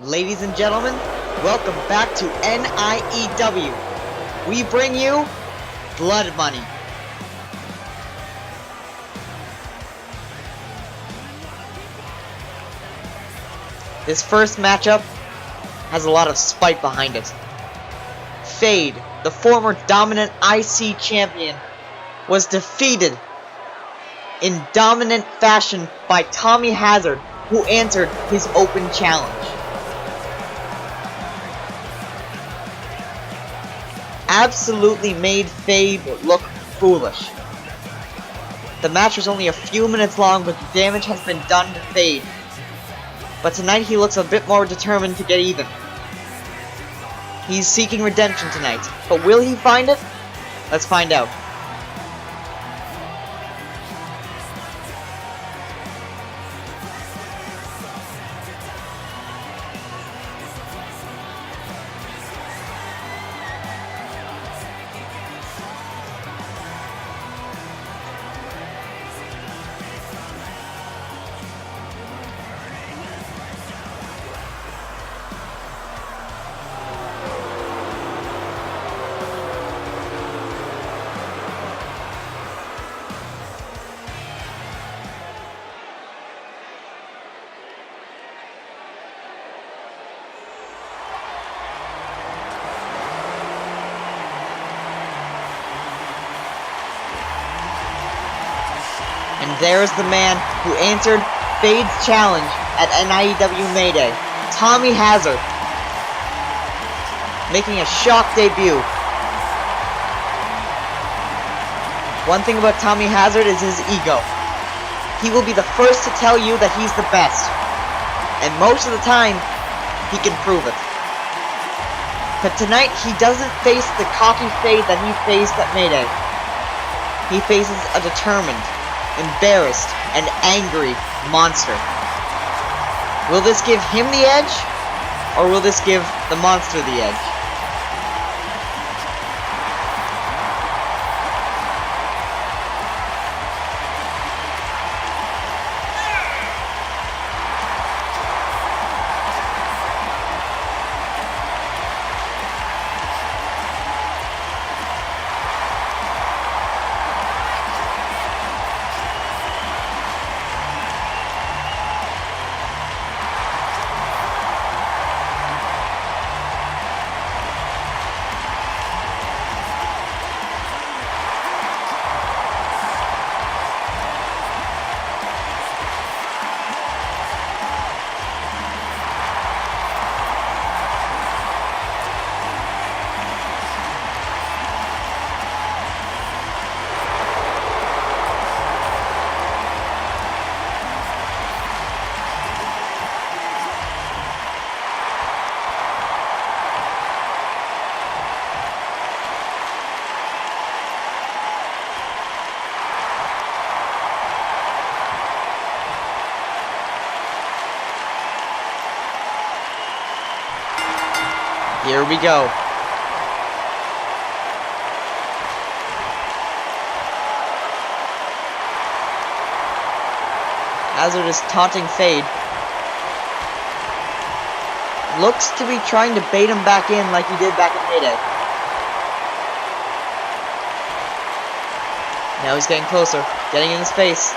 Ladies and gentlemen, welcome back to NIEW. We bring you Blood Money. This first matchup has a lot of spite behind it. Fade, the former dominant IC champion, was defeated in dominant fashion by Tommy Hazard, who answered his open challenge. Absolutely made Fade look foolish. The match was only a few minutes long, but the damage has been done to Fade. But tonight he looks a bit more determined to get even. He's seeking redemption tonight, but will he find it? Let's find out. And there's the man who answered Fade's challenge at NIEW Mayday, Tommy Hazard, making a shock debut. One thing about Tommy Hazard is his ego. He will be the first to tell you that he's the best, and most of the time, he can prove it. But tonight, he doesn't face the cocky Fade that he faced at Mayday. He faces a determined, embarrassed, and angry monster. Will this give him the edge, or will this give the monster the edge? Here we go. Hazard is taunting Fade. Looks to be trying to bait him back in like he did back in Mayday. Now he's getting closer, getting in his face.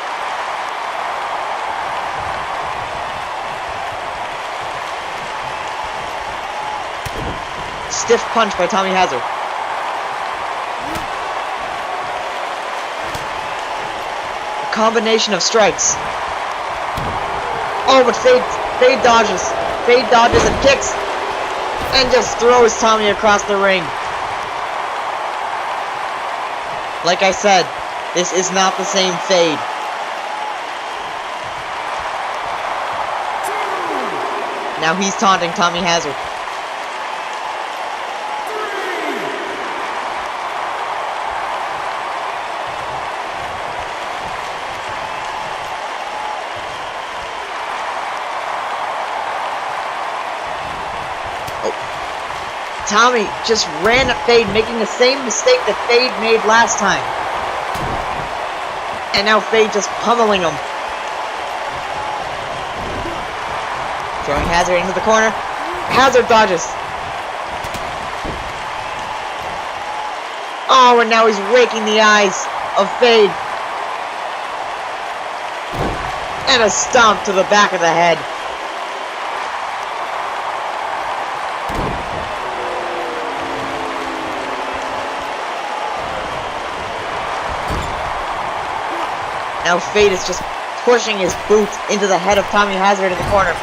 Stiff punch by Tommy Hazard. A combination of strikes. Oh, but Fade dodges. Fade dodges and kicks. And just throws Tommy across the ring. Like I said, this is not the same Fade. Now he's taunting Tommy Hazard. Tommy just ran at Fade, making the same mistake that Fade made last time. And now Fade just pummeling him. Throwing Hazard into the corner. Hazard dodges. Oh, and now he's raking the eyes of Fade. And a stomp to the back of the head. Now Fade is just pushing his boot into the head of Tommy Hazard in the corner.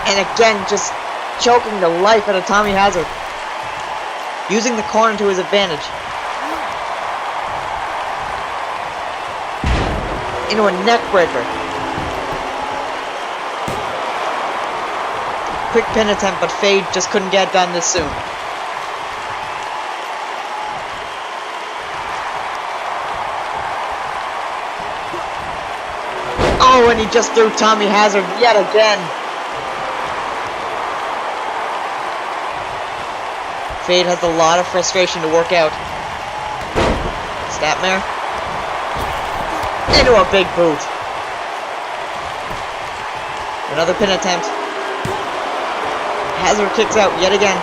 And again, just choking the life out of Tommy Hazard. Using the corner to his advantage. Into a neck breaker. Quick pin attempt, but Fade just couldn't get it done this soon. Oh, and he just threw Tommy Hazard yet again. Fade has a lot of frustration to work out. Snapmare. Into a big boot. Another pin attempt. Hazard kicks out yet again.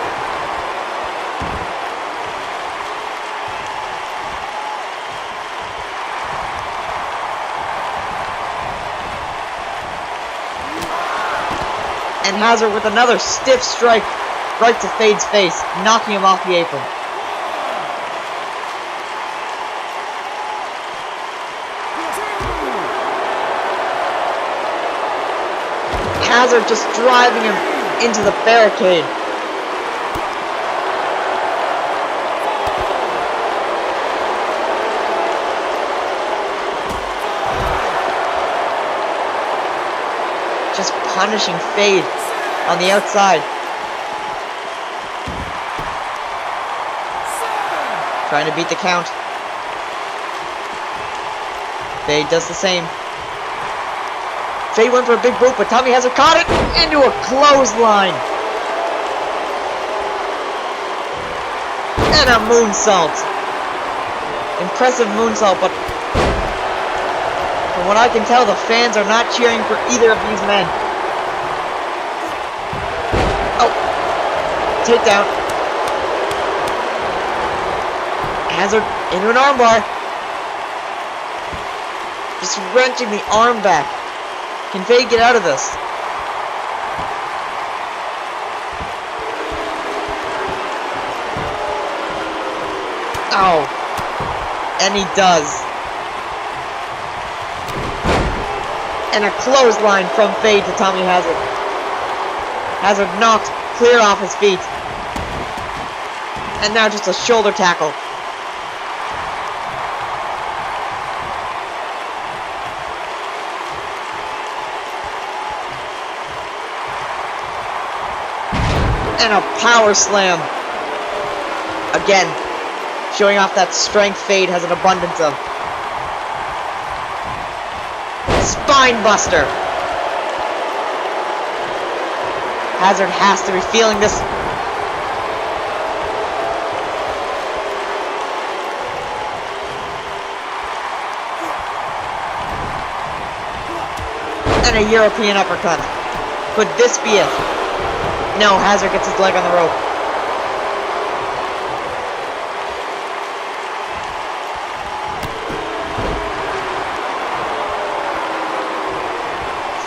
And Hazard with another stiff strike right to Fade's face, knocking him off the apron. Hazard just driving him into the barricade. Just punishing Fade on the outside. Trying to beat the count. Fade does the same. Fade went for a big boot, but Tommy Hazard caught it into a clothesline. And a moonsault. Impressive moonsault, but from what I can tell, the fans are not cheering for either of these men. Oh. Takedown. Hazard into an armbar. Just wrenching the arm back. Can Fade get out of this? Oh. And he does. And a clothesline from Fade to Tommy Hazard. Hazard knocked clear off his feet. And now just a shoulder tackle. And a power slam. Again, showing off that strength Fade has an abundance of. Spine buster. Hazard has to be feeling this. And a European uppercut. Could this be it? No, Hazard gets his leg on the rope.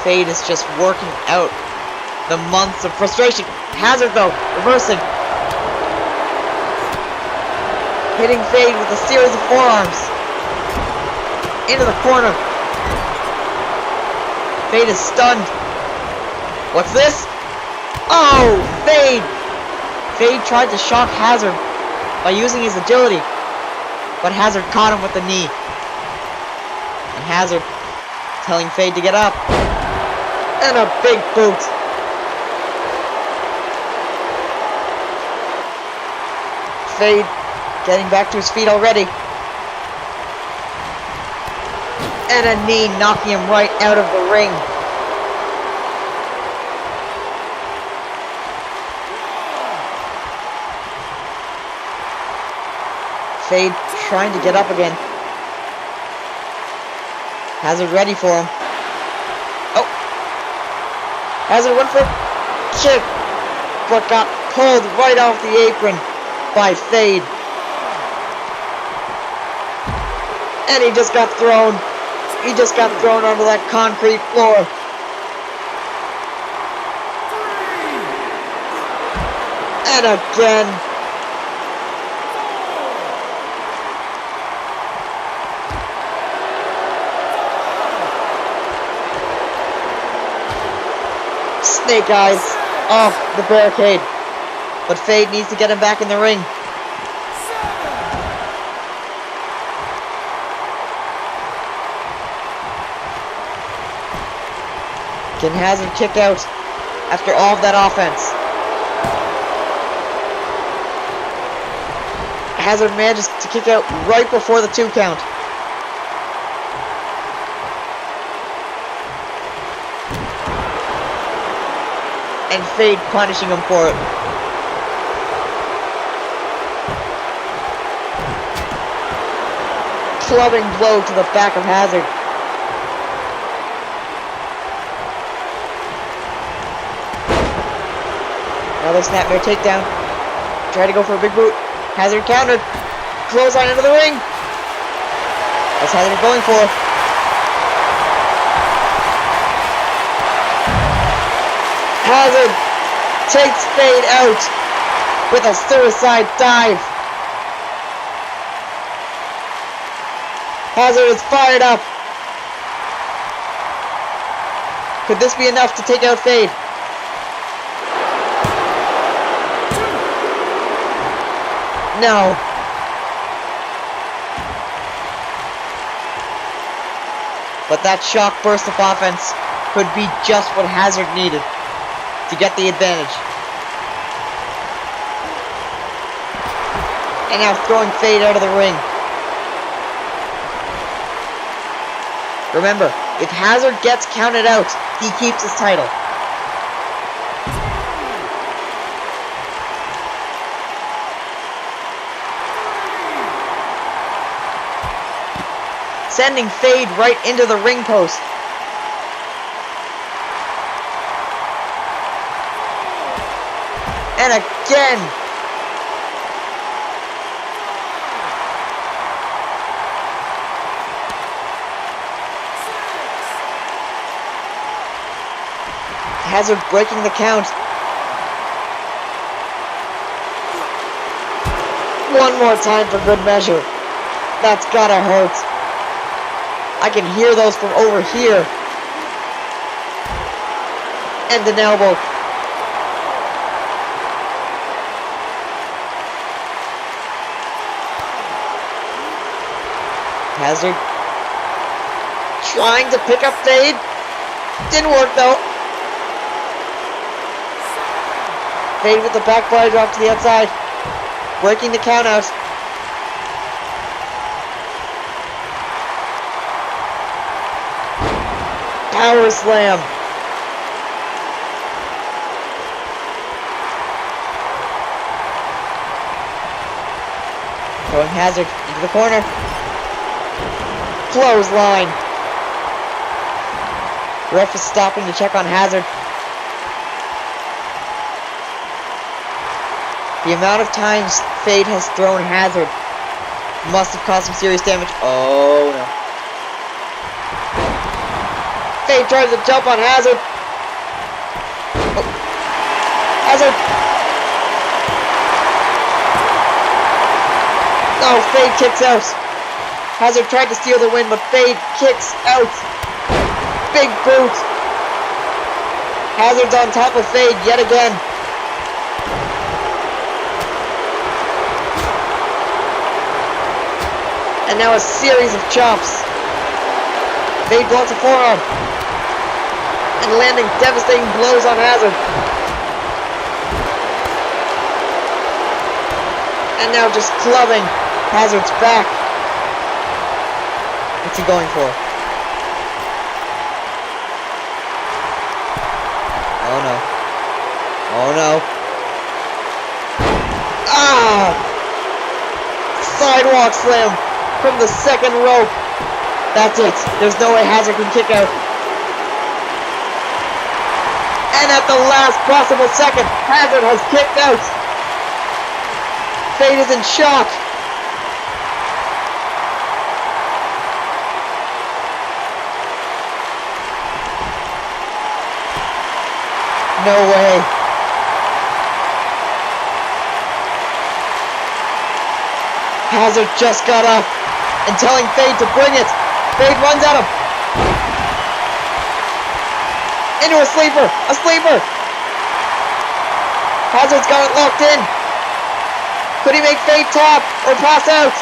Fade is just working out the months of frustration. Hazard, though, reversing. Hitting Fade with a series of forearms. Into the corner. Fade is stunned. What's this? Oh, Fade! Fade tried to shock Hazard by using his agility, but Hazard caught him with the knee. And Hazard telling Fade to get up. And a big boot. Fade getting back to his feet already. And a knee knocking him right out of the ring. Fade trying to get up again. Hazard ready for him. Oh. Hazard went for a kick, but got pulled right off the apron by Fade. And he just got thrown. He just got thrown onto that concrete floor. And again. Snake Eyes off the barricade. But Fade needs to get him back in the ring. Can Hazard kick out after all of that offense? Hazard manages to kick out right before the 2 count. And Fade punishing him for it. Clubbing blow to the back of Hazard. Another snapmare takedown. Try to go for a big boot. Hazard countered. Clothesline into the ring. That's Hazard going for. Hazard takes Fade out with a suicide dive. Hazard is fired up. Could this be enough to take out Fade? No. But that shock burst of offense could be just what Hazard needed to get the advantage. And now throwing Fade out of the ring. Remember, if Hazard gets counted out, he keeps his title. Sending Fade right into the ring post. And again. Hazard breaking the count. One more time for good measure. That's gotta hurt. I can hear those from over here. And an elbow. Hazard trying to pick up Fade. Didn't work though. Fade with the back body drop to the outside. Breaking the count out. Power slam. Throwing Hazard into the corner. Clothesline. Ref is stopping to check on Hazard. The amount of times Fade has thrown Hazard must have caused some serious damage. Oh no. Fade tries to jump on Hazard. Oh. Hazard. No, Fade kicks out. Hazard tried to steal the win, but Fade kicks out. Big boot. Hazard's on top of Fade yet again. And now a series of chops. Fade blocks a forearm. And landing devastating blows on Hazard. And now just clubbing Hazard's back. What's he going for? Oh no. Oh no. Ah! Sidewalk slam from the second rope. That's it. There's no way Hazard can kick out. And at the last possible second, Hazard has kicked out. Fate is in shock. No way. Hazard just got up and telling Fade to bring it. Fade runs at him. Into a sleeper. A sleeper. Hazard's got it locked in. Could he make Fade tap or pass out?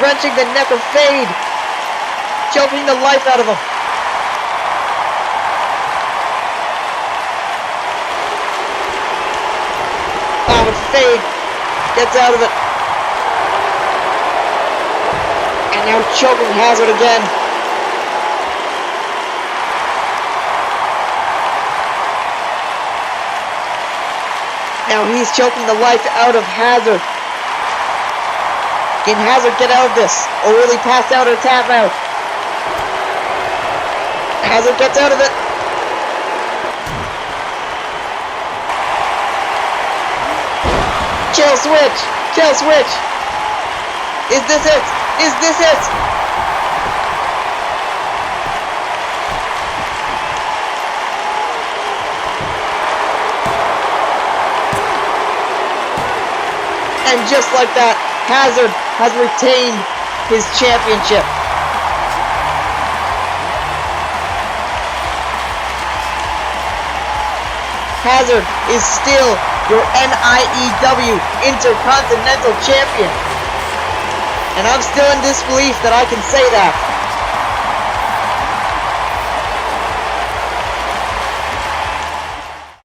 Wrenching the neck of Fade. Choking the life out of him. Oh, but Fade gets out of it. And now choking Hazard again. Now he's choking the life out of Hazard. Can Hazard get out of this? Or will he pass out or tap out? Hazard gets out of it. Kill switch! Kill switch! Is this it? Is this it? And just like that, Hazard has retained his championship. Hazard is still your NIEW Intercontinental Champion. And I'm still in disbelief that I can say that.